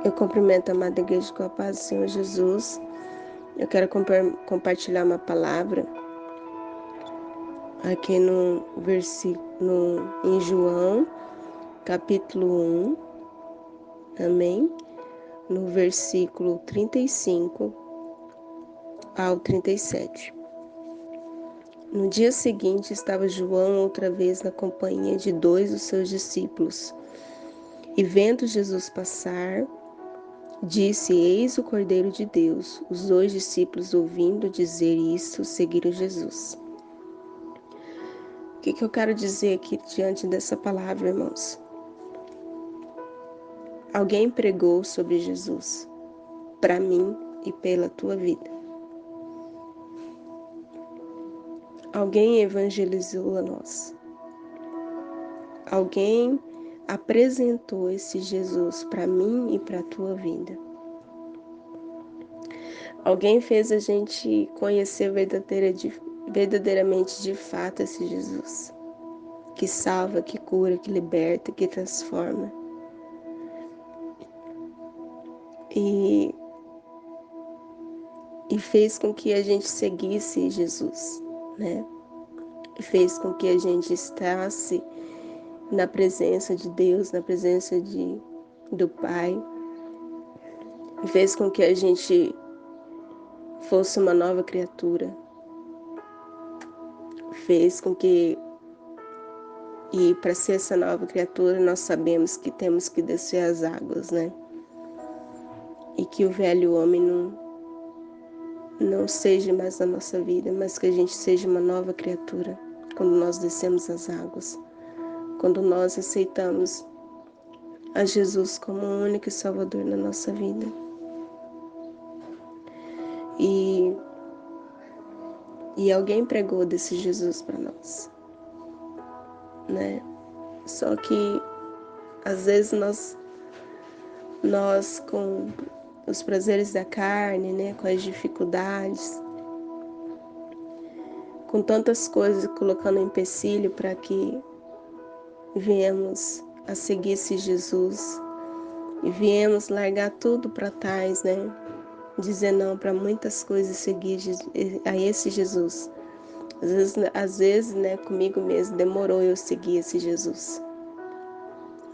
Eu cumprimento a amada igreja com a paz do Senhor Jesus. Eu quero compartilhar uma palavra aqui no versículo em João, capítulo 1, amém? No versículo 35 ao 37. No dia seguinte estava João outra vez na companhia de 2 dos seus discípulos. E vendo Jesus passar, disse: Eis o Cordeiro de Deus. Os 2 discípulos, ouvindo dizer isso, seguiram Jesus. O que eu quero dizer aqui diante dessa palavra, irmãos? Alguém pregou sobre Jesus, para mim e pela tua vida. Alguém evangelizou a nós. Alguém apresentou esse Jesus para mim e para a tua vida. Alguém fez a gente conhecer verdadeiramente de fato esse Jesus, que salva, que cura, que liberta, que transforma. E fez com que a gente seguisse Jesus, né? E fez com que a gente estasse na presença de Deus, na presença do Pai. E fez com que a gente fosse uma nova criatura. Fez com que, e para ser essa nova criatura, nós sabemos que temos que descer as águas, né? E que o velho homem não seja mais na nossa vida, mas que a gente seja uma nova criatura quando nós descemos as águas, quando nós aceitamos a Jesus como o único Salvador na nossa vida. E alguém pregou desse Jesus para nós, né? Só que às vezes nós com os prazeres da carne, né, com as dificuldades, com tantas coisas colocando empecilho para que viemos a seguir esse Jesus e viemos largar tudo para trás, né? Dizer não para muitas coisas e seguir a esse Jesus. Às vezes, né, comigo mesmo, demorou eu seguir esse Jesus,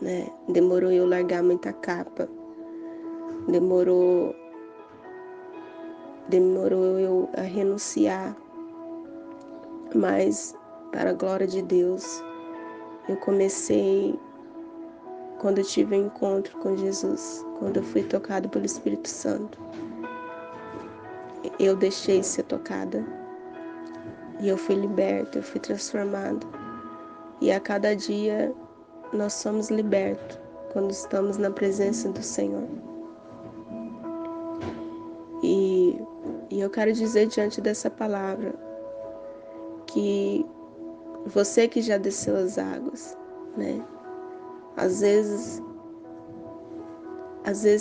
né? Demorou eu largar muita capa, demorou eu a renunciar, mas para a glória de Deus, eu comecei quando eu tive um encontro com Jesus, quando eu fui tocado pelo Espírito Santo. Eu deixei ser tocada e eu fui liberta, eu fui transformada. E a cada dia nós somos libertos quando estamos na presença do Senhor. E eu quero dizer diante dessa palavra que você que já desceu as águas, né? Às vezes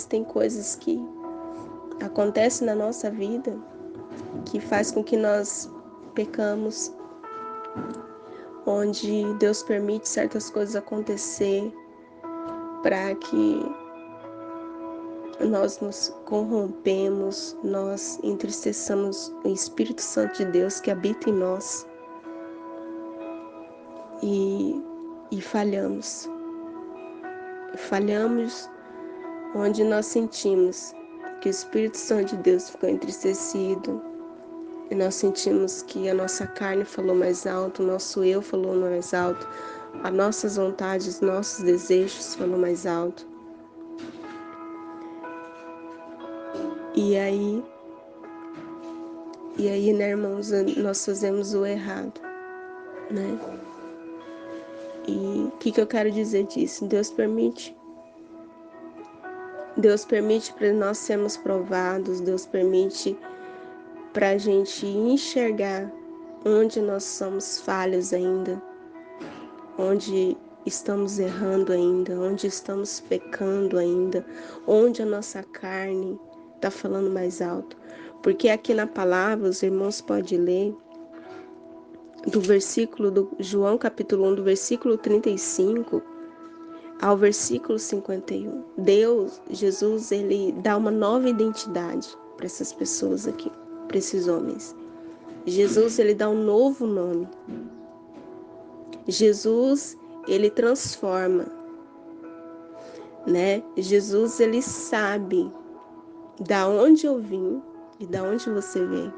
tem coisas que acontecem na nossa vida que faz com que nós pecamos, onde Deus permite certas coisas acontecer para que nós nos corrompemos, nós entristeçamos o Espírito Santo de Deus que habita em nós e falhamos. Falhamos onde nós sentimos que o Espírito Santo de Deus ficou entristecido e nós sentimos que a nossa carne falou mais alto, o nosso eu falou mais alto, as nossas vontades, nossos desejos falou mais alto. E aí, né, irmãos, nós fazemos o errado, né? E o que eu quero dizer disso? Deus permite para nós sermos provados, Deus permite para a gente enxergar onde nós somos falhos ainda, onde estamos errando ainda, onde estamos pecando ainda, onde a nossa carne está falando mais alto. Porque aqui na palavra, os irmãos podem ler, do versículo do João capítulo 1, do versículo 35 ao versículo 51. Jesus, ele dá uma nova identidade para essas pessoas aqui, para esses homens. Jesus, ele dá um novo nome. Jesus, ele transforma, né? Jesus, ele sabe da onde eu vim e da onde você veio.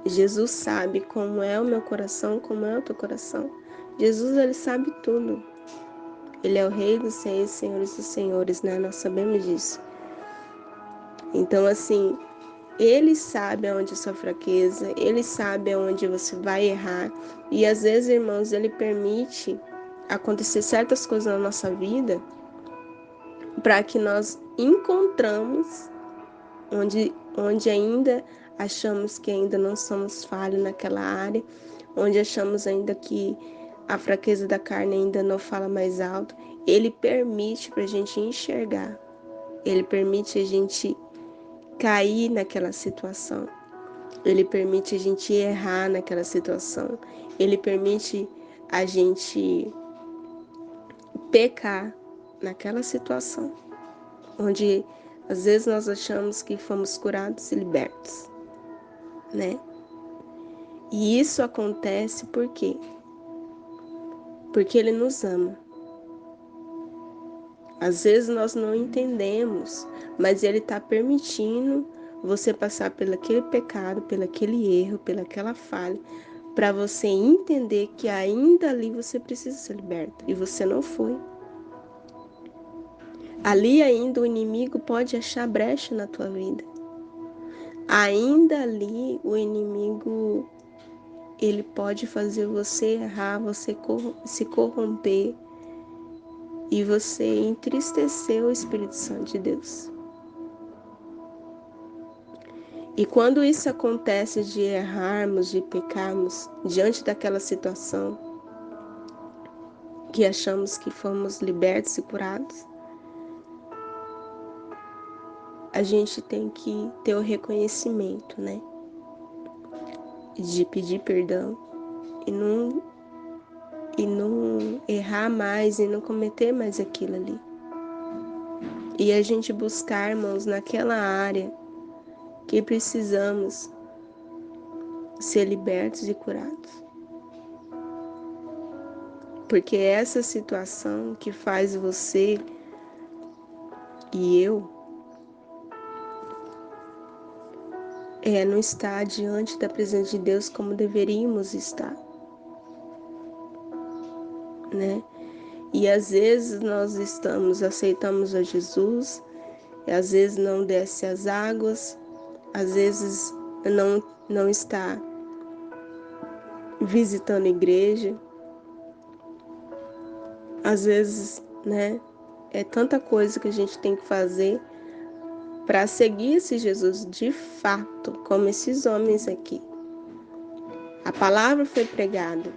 Jesus sabe como é o meu coração, como é o teu coração. Jesus, ele sabe tudo. Ele é o Rei dos Reis, Senhores dos Senhores, né? Nós sabemos disso. Então, assim, ele sabe aonde é a sua fraqueza, ele sabe aonde você vai errar. E às vezes, irmãos, ele permite acontecer certas coisas na nossa vida para que nós encontramos onde ainda achamos que ainda não somos falhos naquela área, onde achamos ainda que a fraqueza da carne ainda não fala mais alto. Ele permite para a gente enxergar, ele permite a gente cair naquela situação, ele permite a gente errar naquela situação, ele permite a gente pecar naquela situação, onde às vezes nós achamos que fomos curados e libertos, né? E isso acontece por quê? Porque ele nos ama. Às vezes nós não entendemos, mas ele está permitindo você passar pelo aquele pecado, pelo aquele erro, pelaquela falha, para você entender que ainda ali você precisa ser liberto e você não foi. Ali ainda o inimigo pode achar brecha na tua vida. Ainda ali o inimigo, ele pode fazer você errar, você se corromper e você entristecer o Espírito Santo de Deus. E quando isso acontece de errarmos, de pecarmos diante daquela situação que achamos que fomos libertos e curados, a gente tem que ter o reconhecimento, né? De pedir perdão e não errar mais e não cometer mais aquilo ali. E a gente buscar, irmãos, naquela área que precisamos ser libertos e curados. Porque é essa situação que faz você e eu não estar diante da presença de Deus como deveríamos estar, né? E às vezes nós aceitamos a Jesus, e às vezes não desce as águas, às vezes não está visitando a igreja, às vezes, né? É tanta coisa que a gente tem que fazer para seguir esse Jesus de fato, como esses homens aqui. A palavra foi pregada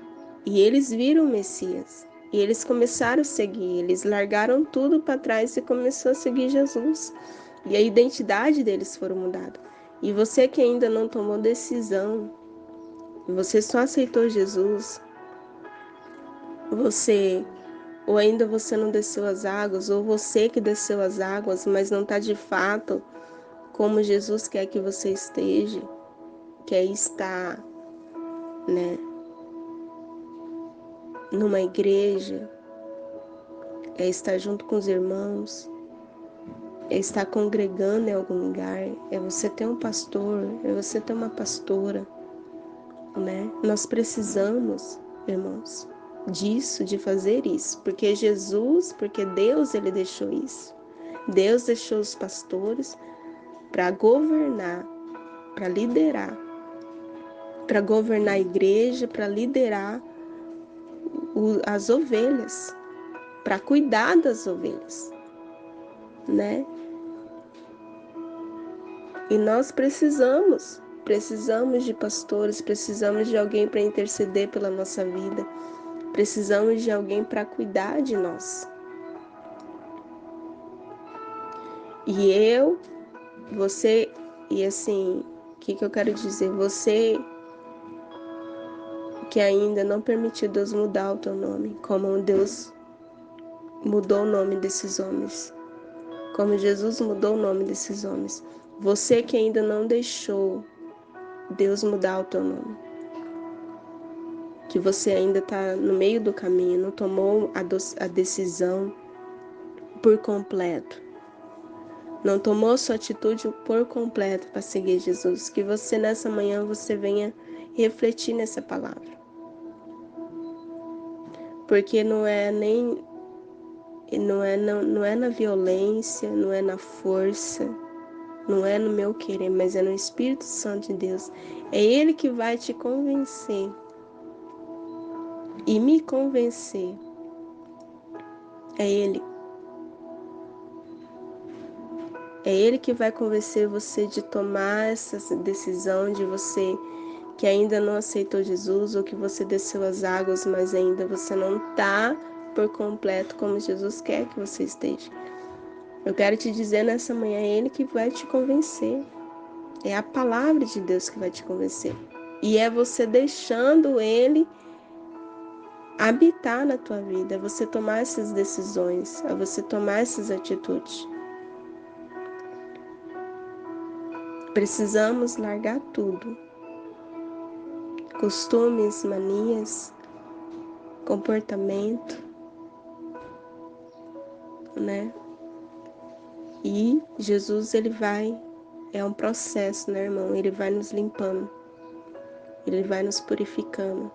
e eles viram o Messias. E eles começaram a seguir, eles largaram tudo para trás e começaram a seguir Jesus. E a identidade deles foi mudada. E você que ainda não tomou decisão, você só aceitou Jesus, ou ainda você não desceu as águas, ou você que desceu as águas, mas não está de fato como Jesus quer que você esteja, quer estar, né, numa igreja, é estar junto com os irmãos, é estar congregando em algum lugar, é você ter um pastor, é você ter uma pastora, né? Nós precisamos, irmãos, disso, de fazer isso, porque Deus, ele deixou isso. Deus deixou os pastores para governar, para liderar, para governar a igreja, para liderar as ovelhas, para cuidar das ovelhas, né? E nós precisamos de pastores, precisamos de alguém para interceder pela nossa vida, precisamos de alguém para cuidar de nós. E você, e assim, o que eu quero dizer? Você que ainda não permitiu Deus mudar o teu nome, como Deus mudou o nome desses homens, como Jesus mudou o nome desses homens. Você que ainda não deixou Deus mudar o teu nome, que você ainda está no meio do caminho, não tomou a decisão por completo, não tomou sua atitude por completo para seguir Jesus, que você nessa manhã você venha refletir nessa palavra, porque não é na violência, não é na força, não é no meu querer, mas é no Espírito Santo de Deus. É Ele que vai te convencer e me convencer. É Ele. É Ele que vai convencer você de tomar essa decisão, de você que ainda não aceitou Jesus, ou que você desceu as águas, mas ainda você não está por completo como Jesus quer que você esteja. Eu quero te dizer nessa manhã, é Ele que vai te convencer. É a palavra de Deus que vai te convencer. E é você deixando Ele habitar na tua vida, é você tomar essas decisões, é você tomar essas atitudes. Precisamos largar tudo. Costumes, manias, comportamento, né? E Jesus, é um processo, né, irmão? Ele vai nos limpando, ele vai nos purificando.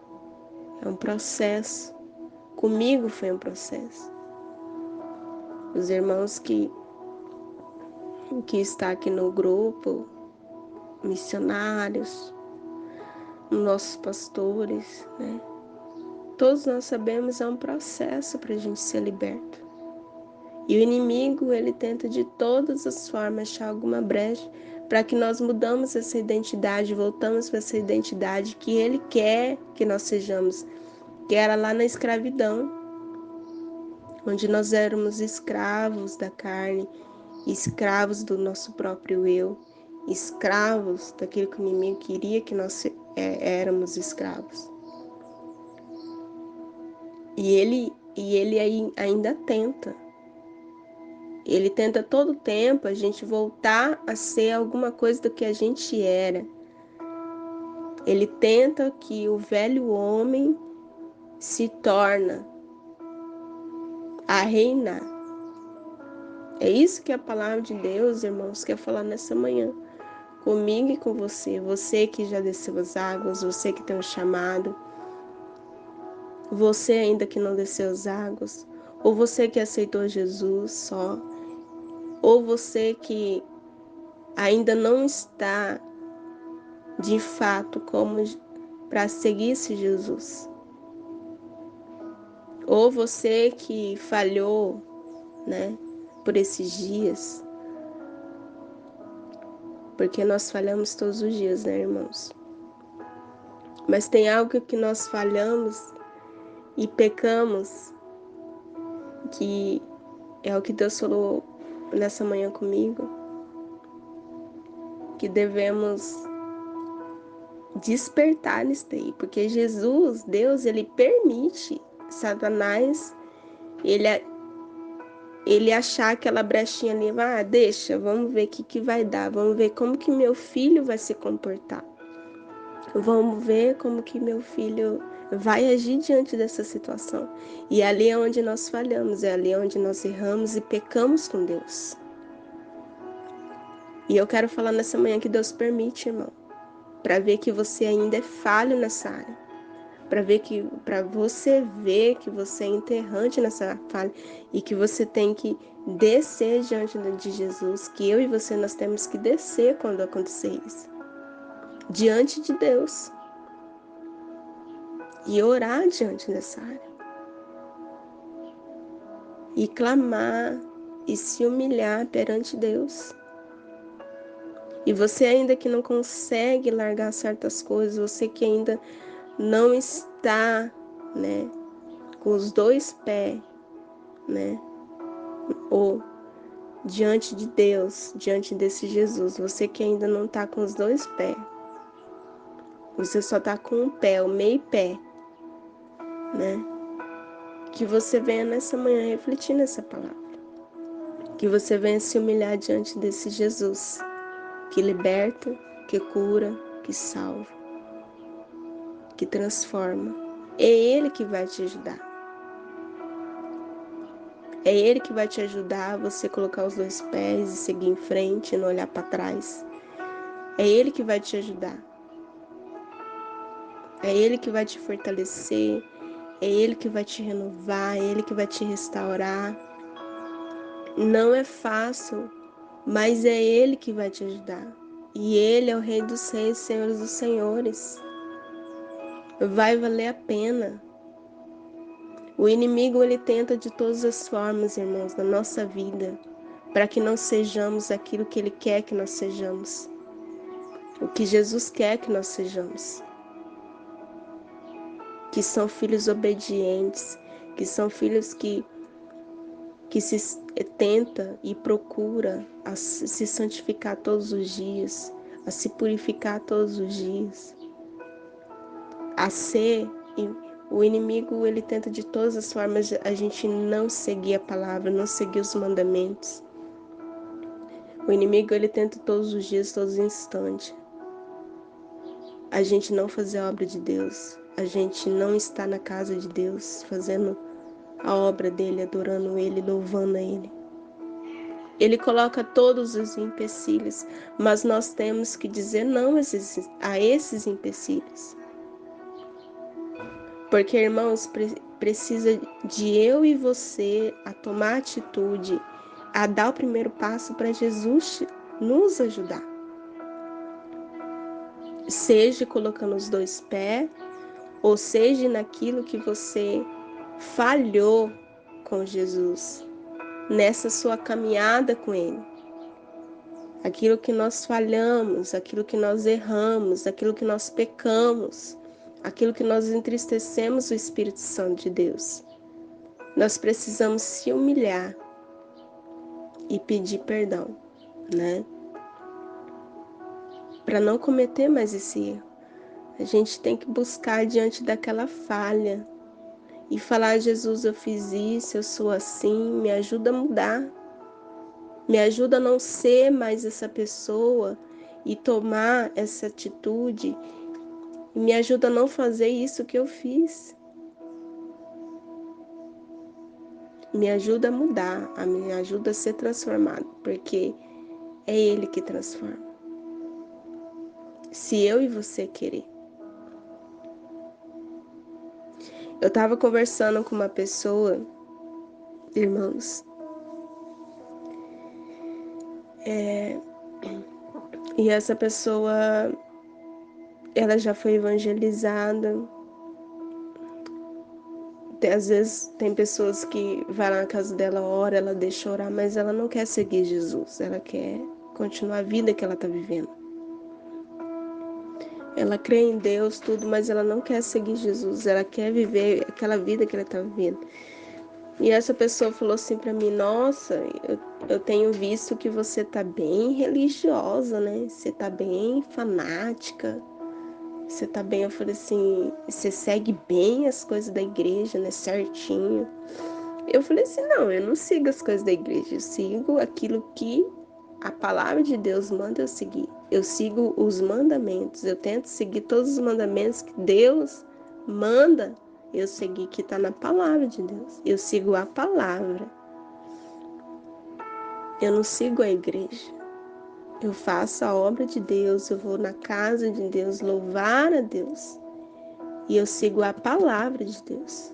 É um processo. Comigo foi um processo. Os irmãos que está aqui no grupo, missionários, nossos pastores, né? Todos nós sabemos, é um processo para a gente ser liberto. E o inimigo, ele tenta de todas as formas achar alguma brecha para que nós mudamos essa identidade, voltamos para essa identidade que ele quer que nós sejamos, que era lá na escravidão, onde nós éramos escravos da carne, escravos do nosso próprio eu, escravos daquilo que o inimigo queria que nós éramos escravos. E ele ainda tenta. Ele tenta todo tempo a gente voltar a ser alguma coisa do que a gente era. Ele tenta que o velho homem se torne a reinar. É isso que a palavra de Deus, irmãos, quer falar nessa manhã. Comigo e com você. Você que já desceu as águas, você que tem um chamado. Você ainda que não desceu as águas. Ou você que aceitou Jesus só. Ou você que ainda não está de fato como para seguir esse Jesus. Ou você que falhou, né, por esses dias. Porque nós falhamos todos os dias, né, irmãos? Mas tem algo que nós falhamos e pecamos, que é o que Deus falou nessa manhã comigo, que devemos despertar nisso daí, porque Jesus, Deus, ele permite Satanás, ele achar aquela brechinha ali, deixa, vamos ver o que vai dar, vamos ver como que meu filho vai se comportar, vamos ver como que meu filho vai agir diante dessa situação. E ali é onde nós falhamos, é ali onde nós erramos e pecamos com Deus. E eu quero falar nessa manhã que Deus permite, irmão, para ver que você ainda é falho nessa área, para você ver que você é enterrante nessa falha e que você tem que descer diante de Jesus, que eu e você nós temos que descer quando acontecer isso, diante de Deus, e orar diante dessa área, e clamar e se humilhar perante Deus. E você ainda que não consegue largar certas coisas, você que ainda não está, né, com os dois pés, né, ou diante de Deus, diante desse Jesus, você que ainda não está com os dois pés, você só está com um pé, o meio pé, né, Que você venha nessa manhã refletir nessa palavra. Que você venha se humilhar diante desse Jesus, que liberta, que cura, que salva, que transforma. É Ele que vai te ajudar. É Ele que vai te ajudar a você colocar os dois pés e seguir em frente e não olhar para trás. É Ele que vai te ajudar. É Ele que vai te fortalecer. É Ele que vai te renovar. É Ele que vai te restaurar. Não é fácil, mas é Ele que vai te ajudar. E Ele é o Rei dos Reis, Senhor dos Senhores. Vai valer a pena. O inimigo, ele tenta de todas as formas, irmãos, na nossa vida, para que não sejamos aquilo que Ele quer que nós sejamos. O que Jesus quer que nós sejamos. Que são filhos obedientes, que são filhos que se tenta e procura a se santificar todos os dias, a se purificar todos os dias, a ser. O inimigo, ele tenta de todas as formas a gente não seguir a palavra, não seguir os mandamentos. O inimigo, ele tenta todos os dias, todos os instantes. A gente não fazer a obra de Deus, a gente não estar na casa de Deus, fazendo a obra dele, adorando ele, louvando a ele. Ele coloca todos os empecilhos, mas nós temos que dizer não a esses empecilhos. Porque, irmãos, precisa de eu e você a tomar atitude, a dar o primeiro passo para Jesus nos ajudar. Seja colocando os dois pés, ou seja naquilo que você falhou com Jesus, nessa sua caminhada com Ele. Aquilo que nós falhamos, aquilo que nós erramos, aquilo que nós pecamos, aquilo que nós entristecemos o Espírito Santo de Deus. Nós precisamos se humilhar e pedir perdão, né? Para não cometer mais esse erro. A gente tem que buscar diante daquela falha e falar: Jesus, eu fiz isso, eu sou assim, me ajuda a mudar. Me ajuda a não ser mais essa pessoa e tomar essa atitude. E me ajuda a não fazer isso que eu fiz. Me ajuda a mudar, me ajuda a ser transformado, porque é Ele que transforma. Se eu e você querer. Eu estava conversando com uma pessoa, irmãos, e essa pessoa, ela já foi evangelizada. Às vezes tem pessoas que vai lá na casa dela, ora, ela deixa orar, mas ela não quer seguir Jesus, ela quer continuar a vida que ela está vivendo. Ela crê em Deus, tudo, mas ela não quer seguir Jesus, ela quer viver aquela vida que ela está vivendo. E essa pessoa falou assim para mim: nossa, eu tenho visto que você tá bem religiosa, né? Você tá bem fanática. Você tá bem, eu falei assim, você segue bem as coisas da igreja, né? Certinho. Eu falei assim, não, eu não sigo as coisas da igreja, eu sigo aquilo que a palavra de Deus manda eu seguir. Eu sigo os mandamentos, eu tento seguir todos os mandamentos que Deus manda eu seguir, que está na palavra de Deus. Eu sigo a palavra. Eu não sigo a igreja. Eu faço a obra de Deus, eu vou na casa de Deus louvar a Deus. E eu sigo a palavra de Deus.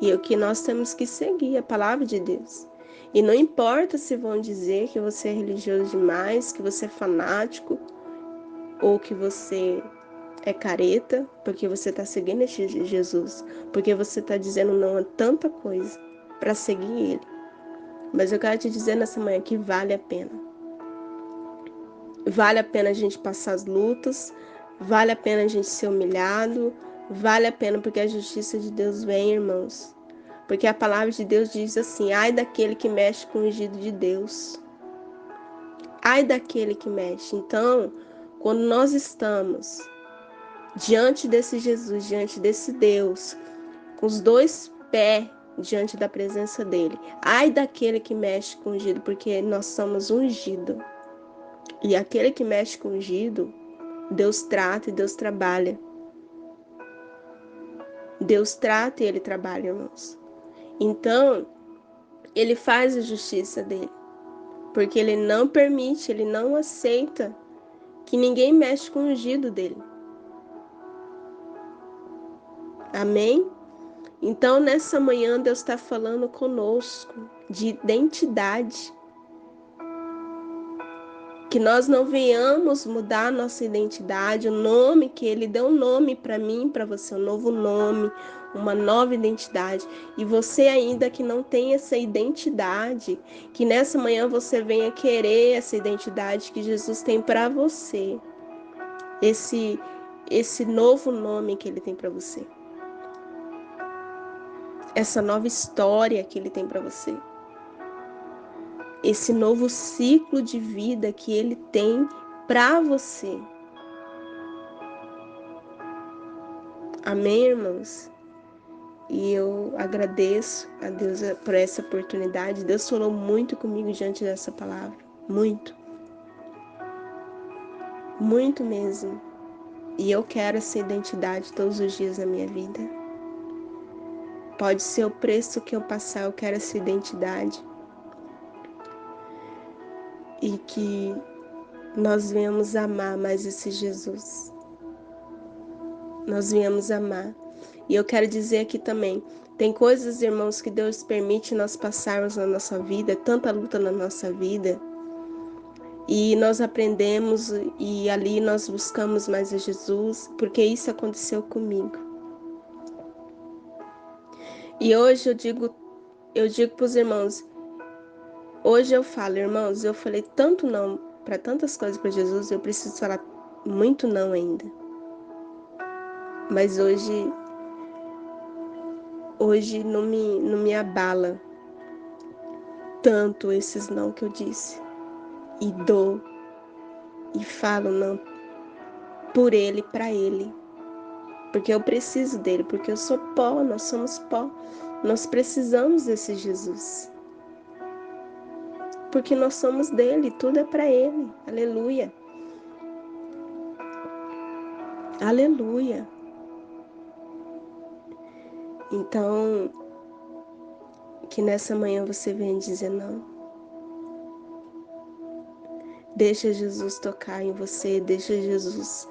E é o que nós temos que seguir, a palavra de Deus. E não importa se vão dizer que você é religioso demais, que você é fanático, ou que você é careta, porque você está seguindo esse Jesus, porque você está dizendo não a tanta coisa para seguir Ele. Mas eu quero te dizer nessa manhã que vale a pena. Vale a pena a gente passar as lutas, vale a pena a gente ser humilhado, vale a pena porque a justiça de Deus vem, irmãos. Porque a palavra de Deus diz assim: ai daquele que mexe com o ungido de Deus. Ai daquele que mexe. Então, quando nós estamos diante desse Jesus, diante desse Deus, com os dois pés diante da presença dele. Ai daquele que mexe com ungido, porque nós somos ungido. E aquele que mexe com ungido, Deus trata e Deus trabalha. Deus trata e ele trabalha, irmãos. Então, ele faz a justiça dele. Porque ele não permite, ele não aceita que ninguém mexe com o ungido dele. Amém? Então, nessa manhã, Deus está falando conosco de identidade. Que nós não venhamos mudar a nossa identidade, o nome que Ele deu um nome para mim, para você, um novo nome, uma nova identidade. E você ainda que não tem essa identidade, que nessa manhã você venha querer essa identidade que Jesus tem para você. Esse novo nome que Ele tem para você. Essa nova história que Ele tem para você. Esse novo ciclo de vida que Ele tem para você. Amém, irmãos? E eu agradeço a Deus por essa oportunidade. Deus falou muito comigo diante dessa palavra. Muito. Muito mesmo. E eu quero essa identidade todos os dias na minha vida. Pode ser o preço que eu passar, eu quero essa identidade. E que nós venhamos amar mais esse Jesus. Nós venhamos amar. E eu quero dizer aqui também, tem coisas, irmãos, que Deus permite nós passarmos na nossa vida, tanta luta na nossa vida, e nós aprendemos e ali nós buscamos mais a Jesus, porque isso aconteceu comigo. E hoje eu digo para os irmãos, hoje eu falo, irmãos, eu falei tanto não para tantas coisas para Jesus, eu preciso falar muito não ainda. Mas hoje não me abala tanto esses não que eu disse. E dou e falo não por Ele, para Ele. Porque eu preciso dele, porque eu sou pó, nós somos pó. Nós precisamos desse Jesus. Porque nós somos dele, tudo é para Ele. Aleluia. Aleluia. Então, que nessa manhã você venha dizer não. Deixa Jesus tocar em você, deixa Jesus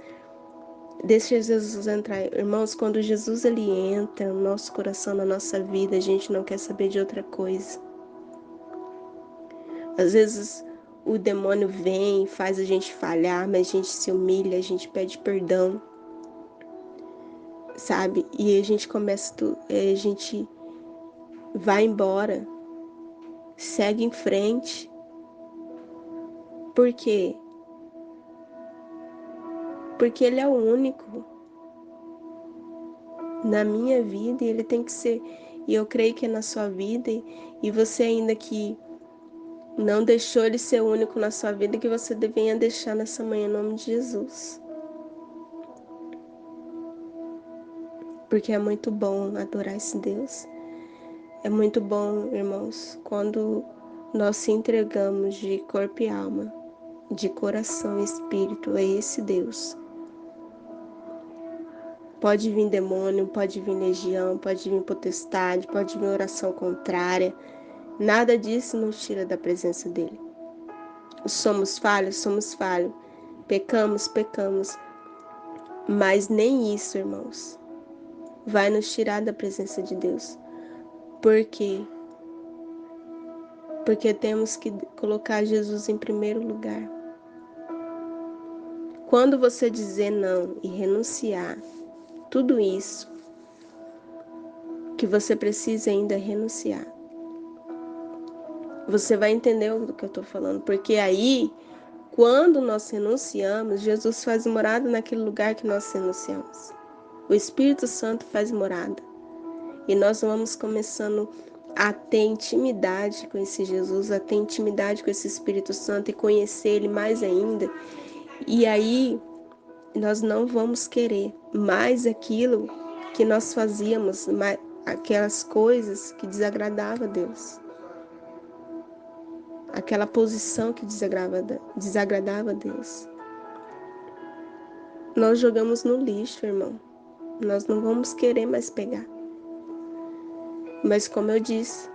entrar. Irmãos, quando Jesus ele entra no nosso coração, na nossa vida, a gente não quer saber de outra coisa. Às vezes o demônio vem e faz a gente falhar, mas a gente se humilha, a gente pede perdão, sabe? E a gente a gente vai embora, segue em frente. Por quê? Porque Ele é o único na minha vida e Ele tem que ser. E eu creio que é na sua vida e você ainda que não deixou Ele ser único na sua vida, que você venha deixar nessa manhã em nome de Jesus. Porque é muito bom adorar esse Deus. É muito bom, irmãos, quando nós se entregamos de corpo e alma, de coração e espírito a esse Deus. Pode vir demônio, pode vir legião, pode vir potestade, pode vir oração contrária. Nada disso nos tira da presença dele. Somos falhos. Pecamos. Mas nem isso, irmãos, vai nos tirar da presença de Deus. Por quê? Porque temos que colocar Jesus em primeiro lugar. Quando você dizer não e renunciar, tudo isso que você precisa ainda renunciar, você vai entender do que eu estou falando. Porque aí, quando nós renunciamos, Jesus faz morada naquele lugar que nós renunciamos. O Espírito Santo faz morada. E nós vamos começando a ter intimidade com esse Jesus, a ter intimidade com esse Espírito Santo e conhecer Ele mais ainda. E aí nós não vamos querer mais aquilo que nós fazíamos, aquelas coisas que desagradavam a Deus, aquela posição que desagradava a Deus. Nós jogamos no lixo, irmão. Nós não vamos querer mais pegar. Mas como eu disse,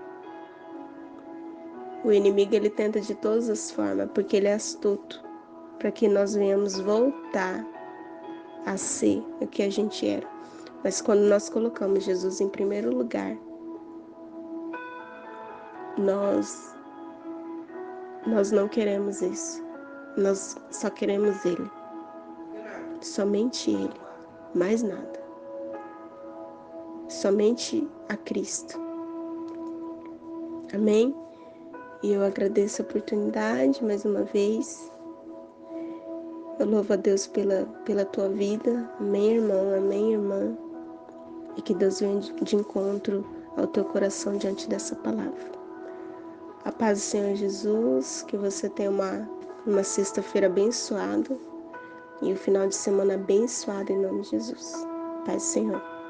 o inimigo ele tenta de todas as formas, porque ele é astuto, para que nós venhamos voltar a ser o que a gente era. Mas quando nós colocamos Jesus em primeiro lugar, nós não queremos isso. Nós só queremos Ele. Somente Ele. Mais nada. Somente a Cristo. Amém? E eu agradeço a oportunidade mais uma vez. Eu louvo a Deus pela tua vida. Amém, irmão? Amém, irmã? E que Deus venha de encontro ao teu coração diante dessa palavra. A paz do Senhor Jesus, que você tenha uma sexta-feira abençoada e um final de semana abençoado em nome de Jesus. Paz do Senhor.